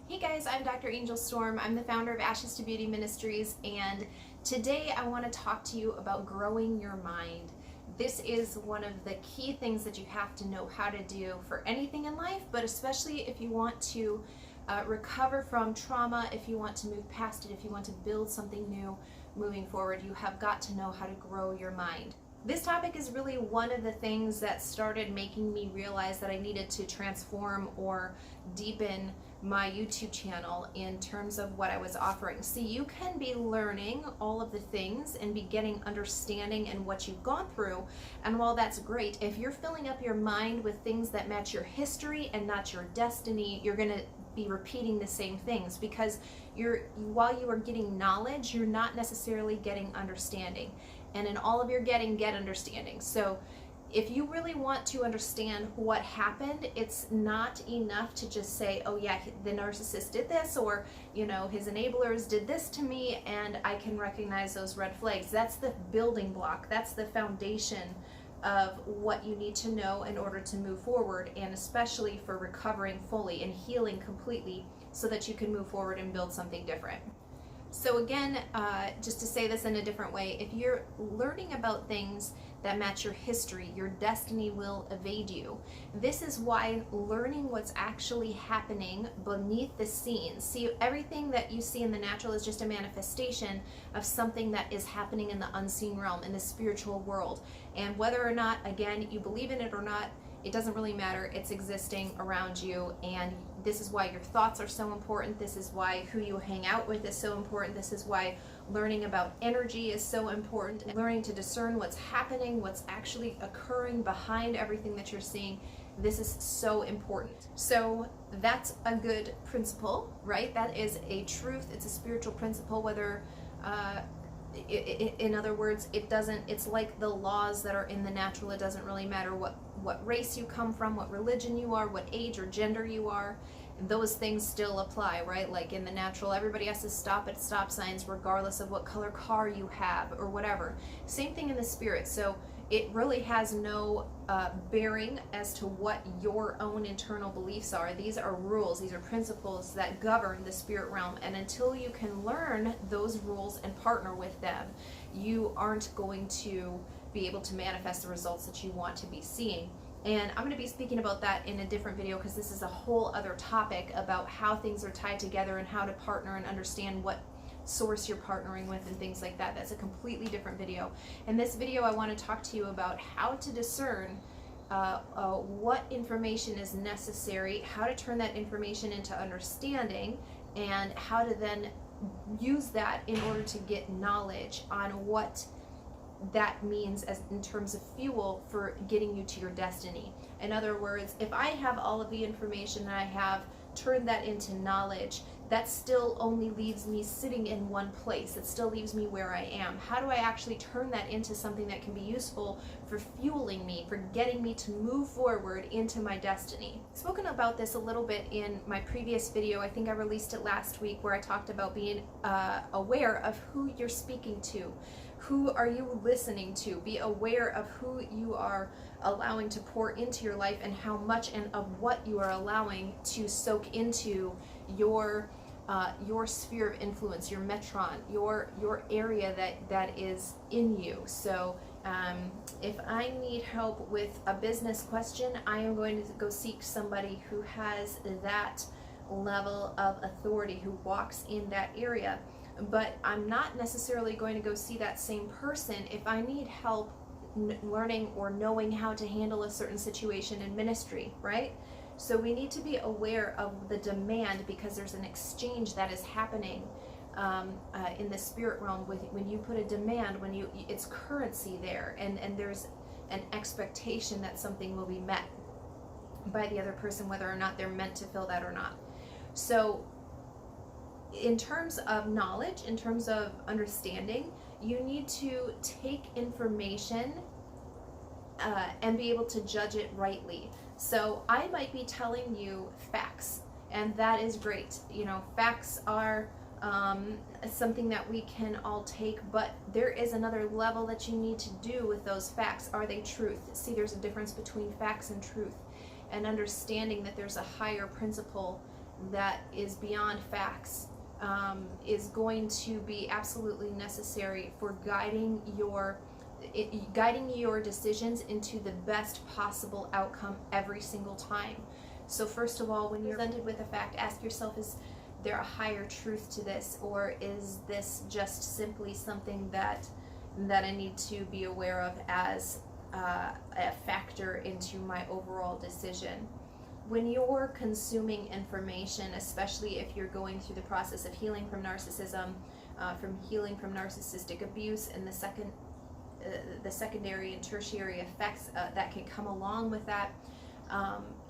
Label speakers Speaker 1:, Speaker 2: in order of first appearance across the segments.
Speaker 1: Hey guys, I'm Dr. Angel Storm. I'm the founder of Ashes to Beauty Ministries, and today I want to talk to you about growing your mind. This is one of the key things that you have to know how to do for anything in life, but especially if you want to recover from trauma, if you want to move past it, if you want to build something new moving forward, you have got to know how to grow your mind. This topic is really one of the things that started making me realize that I needed to transform or deepen my YouTube channel in terms of what I was offering. See, you can be learning all of the things and be getting understanding in what you've gone through, and while that's great, if you're filling up your mind with things that match your history and not your destiny, you're going to be repeating the same things, because while you are getting knowledge, you're not necessarily getting understanding, and in all of your get understanding. So if you really want to understand what happened, it's not enough to just say, oh yeah, the narcissist did this, or his enablers did this to me, and I can recognize those red flags. That's the building block. That's the foundation of what you need to know in order to move forward, and especially for recovering fully and healing completely so that you can move forward and build something different. So again, just to say this in a different way, if you're learning about things that match your history, your destiny will evade you. This is why learning what's actually happening beneath the scenes. See, everything that you see in the natural is just a manifestation of something that is happening in the unseen realm, in the spiritual world. And whether or not, again, you believe in it or not, it doesn't really matter. It's existing around you, and this is why your thoughts are so important. This is why who you hang out with is so important. This is why learning about energy is so important, and learning to discern what's happening, what's actually occurring behind everything that you're seeing. This is so important. So that's a good principle, right? That is a truth. It's a spiritual principle, whether in other words, it's like the laws that are in the natural. It doesn't really matter what race you come from, what religion you are, what age or gender you are. Those things still apply, right? Like in the natural, everybody has to stop at stop signs regardless of what color car you have or whatever. Same thing in the spirit. So it really has no bearing as to what your own internal beliefs are. These are rules, these are principles that govern the spirit realm, and until you can learn those rules and partner with them, you aren't going to be able to manifest the results that you want to be seeing. And I'm going to be speaking about that in a different video, because this is a whole other topic about how things are tied together and how to partner and understand what source you're partnering with and things like that. That's a completely different video. In this video, I want to talk to you about how to discern what information is necessary, how to turn that information into understanding, and how to then use that in order to get knowledge on what that means as in terms of fuel for getting you to your destiny. In other words, if I have all of the information and I have turned that into knowledge, that still only leaves me sitting in one place. It still leaves me where I am. How do I actually turn that into something that can be useful for fueling me, for getting me to move forward into my destiny? I've spoken about this a little bit in my previous video. I think I released it last week, where I talked about being aware of who you're speaking to. Who are you listening to? Be aware of who you are allowing to pour into your life, and how much and of what you are allowing to soak into your sphere of influence, your metron, your area that is in you. So if I need help with a business question, I am going to go seek somebody who has that level of authority, who walks in that area. But I'm not necessarily going to go see that same person if I need help learning or knowing how to handle a certain situation in ministry, right? So we need to be aware of the demand, because there's an exchange that is happening in the spirit realm. When you put a demand, it's currency there, and there's an expectation that something will be met by the other person, whether or not they're meant to fill that or not. So in terms of knowledge, in terms of understanding, you need to take information and be able to judge it rightly. So I might be telling you facts, and that is great. Facts are something that we can all take, but there is another level that you need to do with those facts. Are they truth? See, there's a difference between facts and truth, and understanding that there's a higher principle that is beyond facts is going to be absolutely necessary for guiding your decisions into the best possible outcome every single time. So first of all, when you're presented with a fact, ask yourself, is there a higher truth to this, or is this just simply something that I need to be aware of as a factor into my overall decision? When you're consuming information, especially if you're going through the process of healing from narcissism, from healing from narcissistic abuse, and the secondary and tertiary effects that can come along with that,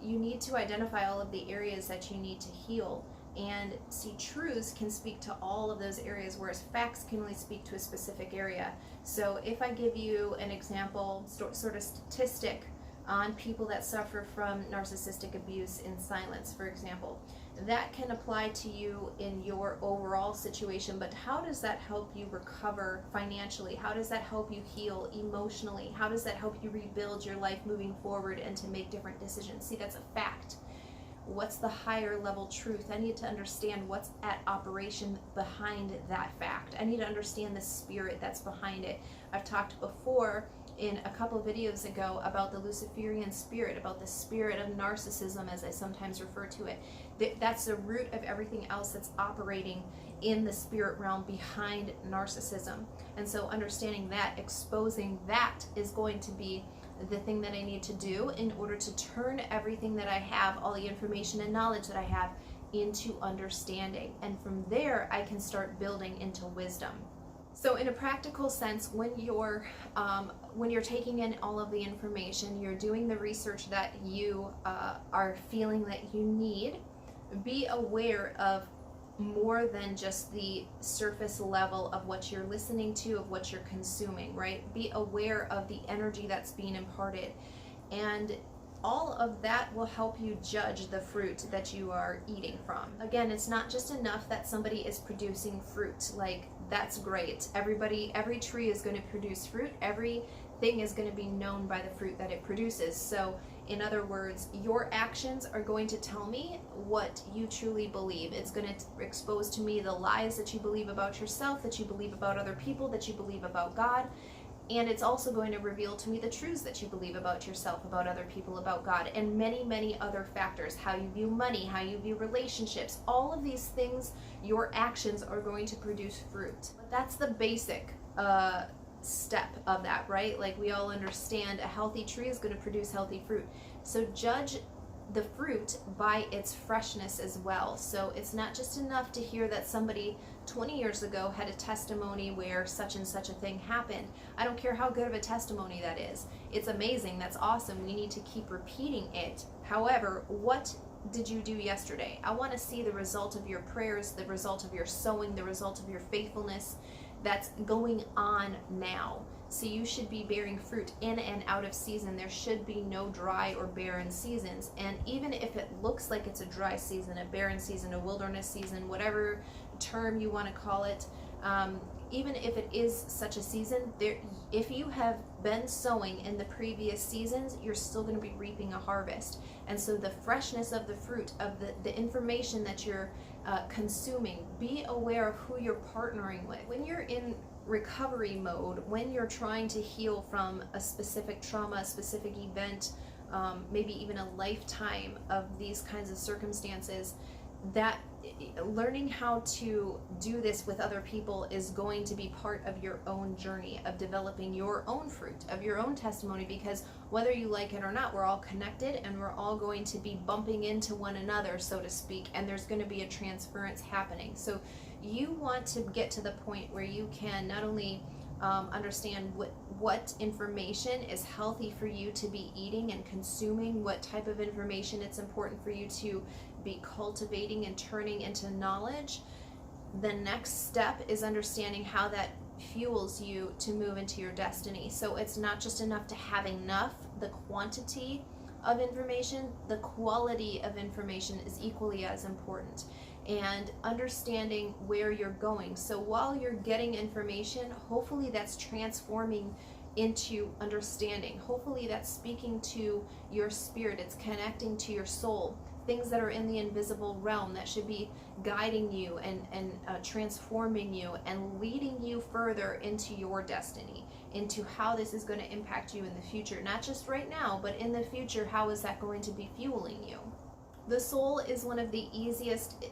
Speaker 1: you need to identify all of the areas that you need to heal. And see, truths can speak to all of those areas, whereas facts can only speak to a specific area. So if I give you an example, sort of statistic on people that suffer from narcissistic abuse in silence, for example, that can apply to you in your overall situation, but how does that help you recover financially? How does that help you heal emotionally? How does that help you rebuild your life moving forward and to make different decisions? See, that's a fact. What's the higher level truth? I need to understand what's at operation behind that fact. I need to understand the spirit that's behind it. I've talked before in a couple videos ago about the Luciferian spirit, about the spirit of narcissism, as I sometimes refer to it. That's the root of everything else that's operating in the spirit realm behind narcissism. And so understanding that, exposing that, is going to be the thing that I need to do in order to turn everything that I have, all the information and knowledge that I have, into understanding. And from there, I can start building into wisdom. So in a practical sense, when you're taking in all of the information, you're doing the research that you are feeling that you need, be aware of more than just the surface level of what you're listening to, of what you're consuming, right? Be aware of the energy that's being imparted. And all of that will help you judge the fruit that you are eating from. Again, it's not just enough that somebody is producing fruit. Like, that's great. Every tree is going to produce fruit. Everything is going to be known by the fruit that it produces. So in other words, your actions are going to tell me what you truly believe. It's going to expose to me the lies that you believe about yourself, that you believe about other people, that you believe about God. And it's also going to reveal to me the truths that you believe about yourself, about other people, about God, and many, many other factors. How you view money, how you view relationships, all of these things, your actions are going to produce fruit. But that's the basic step of that, right? Like, we all understand a healthy tree is going to produce healthy fruit. So judge the fruit by its freshness as well. So it's not just enough to hear that somebody 20 years ago had a testimony where such and such a thing happened. I don't care how good of a testimony that is. It's amazing. That's awesome. We need to keep repeating it. However, what did you do yesterday? I want to see the result of your prayers, the result of your sowing, the result of your faithfulness that's going on now. So you should be bearing fruit in and out of season. There should be no dry or barren seasons. And even if it looks like it's a dry season, a barren season, a wilderness season, whatever term you want to call it, even if it is such a season, if you have been sowing in the previous seasons, you're still going to be reaping a harvest. And so the freshness of the fruit, of the information that you're consuming, be aware of who you're partnering with. When you're in recovery mode, when you're trying to heal from a specific trauma, a specific event, maybe even a lifetime of these kinds of circumstances, that learning how to do this with other people is going to be part of your own journey of developing your own fruit, of your own testimony, because whether you like it or not, we're all connected and we're all going to be bumping into one another, so to speak, and there's going to be a transference happening. So you want to get to the point where you can not only understand what information is healthy for you to be eating and consuming, what type of information it's important for you to be cultivating and turning into knowledge. The next step is understanding how that fuels you to move into your destiny. So it's not just enough to have enough. The quantity of information, the quality of information is equally as important. And understanding where you're going. So while you're getting information, hopefully that's transforming into understanding. Hopefully that's speaking to your spirit. It's connecting to your soul. things that are in the invisible realm that should be guiding you and transforming you and leading you further into your destiny, into how this is going to impact you in the future. Not just right now, but in the future, how is that going to be fueling you? The soul is one of the easiest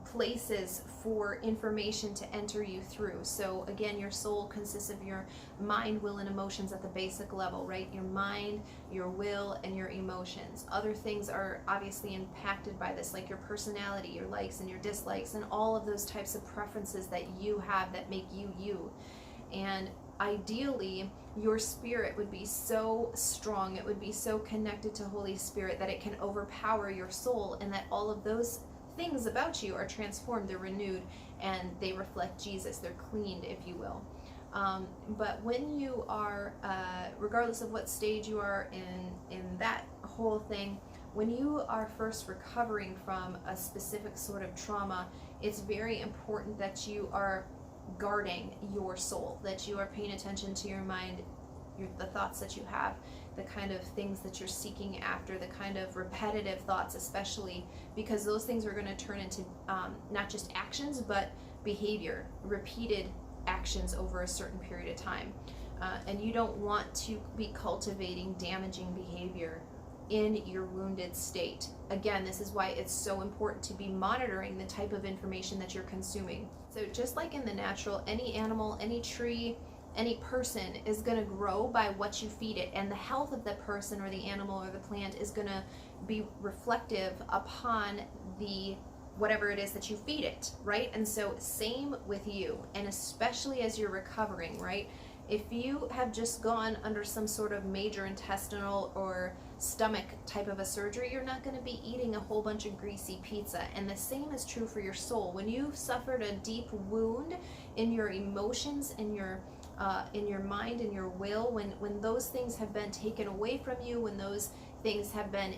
Speaker 1: places for information to enter you through. So again, your soul consists of your mind, will, and emotions at the basic level, right? Your mind, your will, and your emotions. Other things are obviously impacted by this, like your personality, your likes and your dislikes, and all of those types of preferences that you have that make you you. And ideally, your spirit would be so strong, it would be so connected to Holy Spirit that it can overpower your soul, and that all of those things about you are transformed, they're renewed, and they reflect Jesus. They're cleaned, if you will. But when you are, regardless of what stage you are in that whole thing, when you are first recovering from a specific sort of trauma, it's very important that you are guarding your soul, that you are paying attention to your mind, the thoughts that you have, the kind of things that you're seeking after, the kind of repetitive thoughts especially, because those things are going to turn into not just actions, but behavior, repeated actions over a certain period of time. And you don't want to be cultivating damaging behavior in your wounded state. Again, this is why it's so important to be monitoring the type of information that you're consuming. So just like in the natural, any animal, any tree, any person is going to grow by what you feed it, and the health of the person or the animal or the plant is going to be reflective upon the whatever it is that you feed it, right? And so same with you, and especially as you're recovering, right? If you have just gone under some sort of major intestinal or stomach type of a surgery, you're not going to be eating a whole bunch of greasy pizza. And the same is true for your soul. When you've suffered a deep wound in your emotions, in your mind, in your will, when those things have been taken away from you, when those things have been,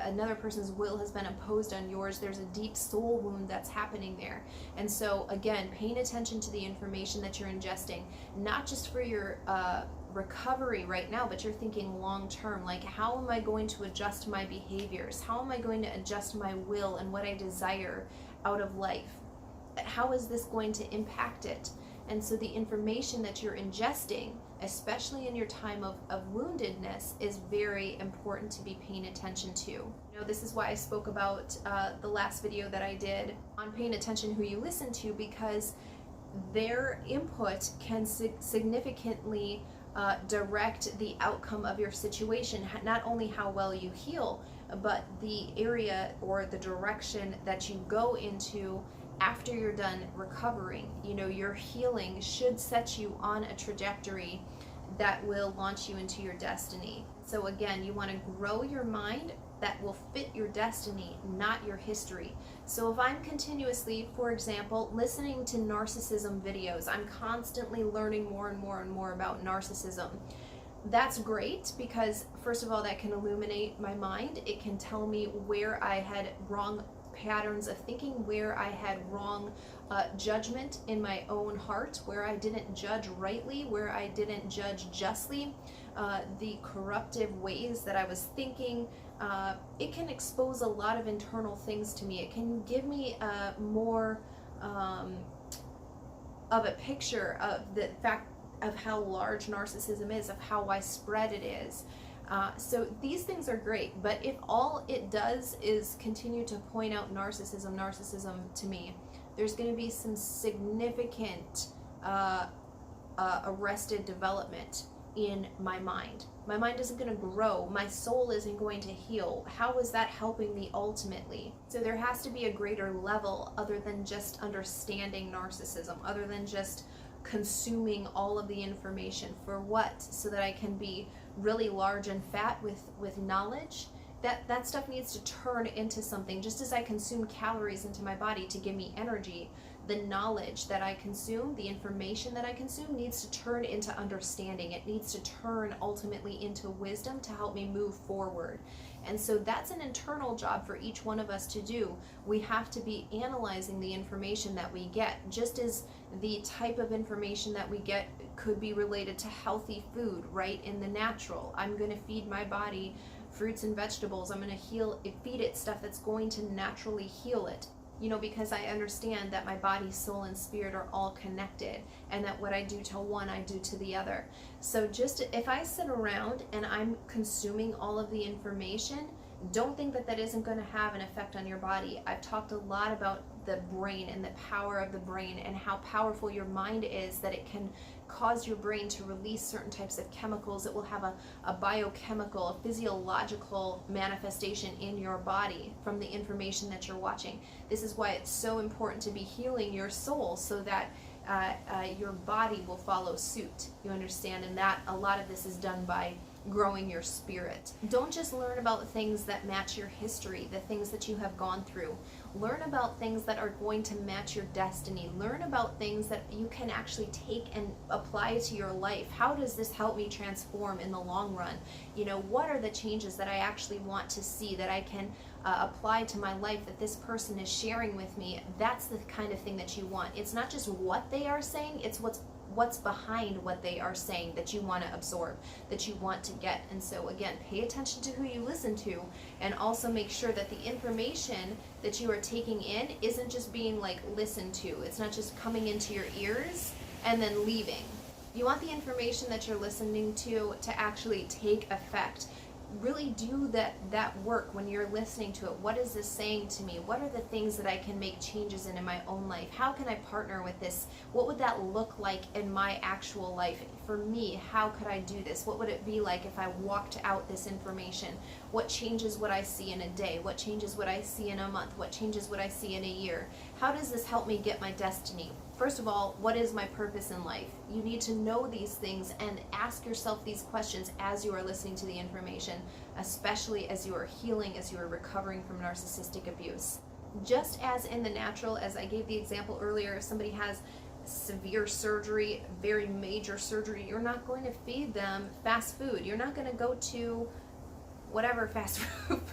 Speaker 1: another person's will has been imposed on yours, there's a deep soul wound that's happening there. And so again, paying attention to the information that you're ingesting, not just for your recovery right now, but you're thinking long term, like how am I going to adjust my behaviors? How am I going to adjust my will and what I desire out of life? How is this going to impact it? And so the information that you're ingesting, especially in your time of woundedness, is very important to be paying attention to. You know, this is why I spoke about the last video that I did on paying attention who you listen to, because their input can significantly direct the outcome of your situation, not only how well you heal, but the area or the direction that you go into after you're done recovering. You know, your healing should set you on a trajectory that will launch you into your destiny. So again, you want to grow your mind that will fit your destiny, not your history. So if I'm continuously, for example, listening to narcissism videos, I'm constantly learning more and more and more about narcissism. That's great, because first of all, that can illuminate my mind. It can tell me where I had wrong patterns of thinking, where I had wrong judgment in my own heart, where I didn't judge rightly, where I didn't judge justly, the corruptive ways that I was thinking. It can expose a lot of internal things to me. It can give me more of a picture of the fact of how large narcissism is, of how widespread it is. So these things are great, but if all it does is continue to point out narcissism to me, there's going to be some significant arrested development in my mind. My mind isn't going to grow. My soul isn't going to heal. How is that helping me ultimately? So there has to be a greater level other than just understanding narcissism, other than just consuming all of the information. For what? So that I can be really large and fat with knowledge. That stuff needs to turn into something. Just as I consume calories into my body to give me energy, the knowledge that I consume, the information that I consume, needs to turn into understanding. It needs to turn ultimately into wisdom to help me move forward. And so that's an internal job for each one of us to do. We have to be analyzing the information that we get, just as the type of information that we get could be related to healthy food, right? In the natural, I'm going to feed my body fruits and vegetables. I'm going to feed it stuff that's going to naturally heal it. You know, because I understand that my body, soul, and spirit are all connected, and that what I do to one, I do to the other. So just if I sit around and I'm consuming all of the information, don't think that that isn't going to have an effect on your body. I've talked a lot about the brain and the power of the brain and how powerful your mind is, that it can cause your brain to release certain types of chemicals. It will have a biochemical, a physiological manifestation in your body from the information that you're watching. This is why it's so important to be healing your soul, so that your body will follow suit. You understand? And that a lot of this is done by growing your spirit. Don't just learn about things that match your history, the things that you have gone through. Learn about things that are going to match your destiny. Learn about things that you can actually take and apply to your life. How does this help me transform in the long run? You know, what are the changes that I actually want to see, that I can apply to my life, that this person is sharing with me? That's the kind of thing that you want. It's not just what they are saying, it's what's behind what they are saying that you want to absorb, that you want to get. And so again, pay attention to who you listen to, and also make sure that the information that you are taking in isn't just being like listened to. It's not just coming into your ears and then leaving. You want the information that you're listening to actually take effect. Really do that work when you're listening to it. What is this saying to me? What are the things that I can make changes in my own life? How can I partner with this? What would that look like in my actual life? For me, how could I do this? What would it be like if I walked out this information? What changes would I see in a day? What changes would I see in a month? What changes would I see in a year? How does this help me get my destiny? First of all, what is my purpose in life? You need to know these things and ask yourself these questions as you are listening to the information, especially as you are healing, as you are recovering from narcissistic abuse. Just as in the natural, as I gave the example earlier, if somebody has severe surgery, very major surgery, you're not going to feed them fast food. You're not going to go to whatever fast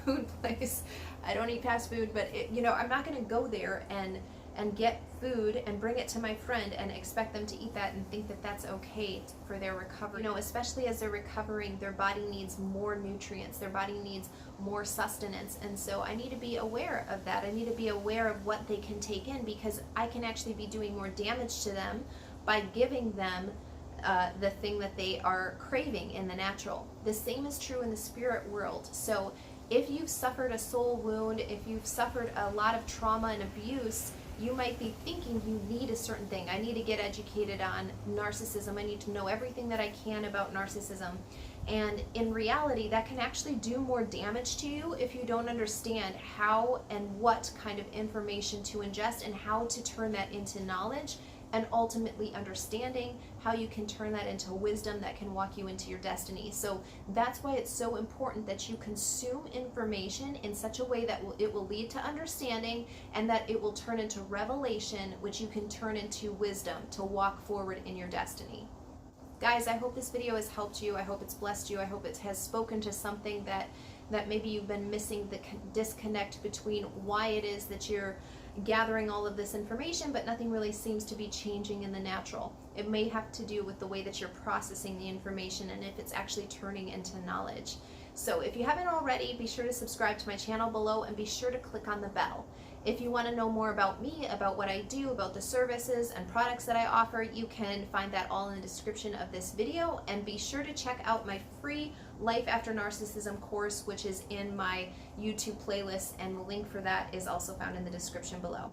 Speaker 1: food place. I don't eat fast food, but I'm not going to go there and get food and bring it to my friend and expect them to eat that and think that that's okay for their recovery. Especially as they're recovering, their body needs more nutrients, their body needs more sustenance, and so I need to be aware of that. I need to be aware of what they can take in, because I can actually be doing more damage to them by giving them the thing that they are craving in the natural. The same is true in the spirit world. So if you've suffered a soul wound, if you've suffered a lot of trauma and abuse, you might be thinking you need a certain thing. I need to get educated on narcissism. I need to know everything that I can about narcissism. And in reality, that can actually do more damage to you if you don't understand how and what kind of information to ingest and how to turn that into knowledge, and ultimately understanding how you can turn that into wisdom that can walk you into your destiny. So that's why it's so important that you consume information in such a way that it will lead to understanding, and that it will turn into revelation, which you can turn into wisdom to walk forward in your destiny. Guys, I hope this video has helped you. I hope it's blessed you. I hope it has spoken to something that maybe you've been missing, the disconnect between why it is that you're gathering all of this information, but nothing really seems to be changing in the natural. It may have to do with the way that you're processing the information and if it's actually turning into knowledge. So if you haven't already, be sure to subscribe to my channel below, and be sure to click on the bell. If you want to know more about me, about what I do, about the services and products that I offer, you can find that all in the description of this video. And be sure to check out my free Life After Narcissism course, which is in my YouTube playlist, and the link for that is also found in the description below.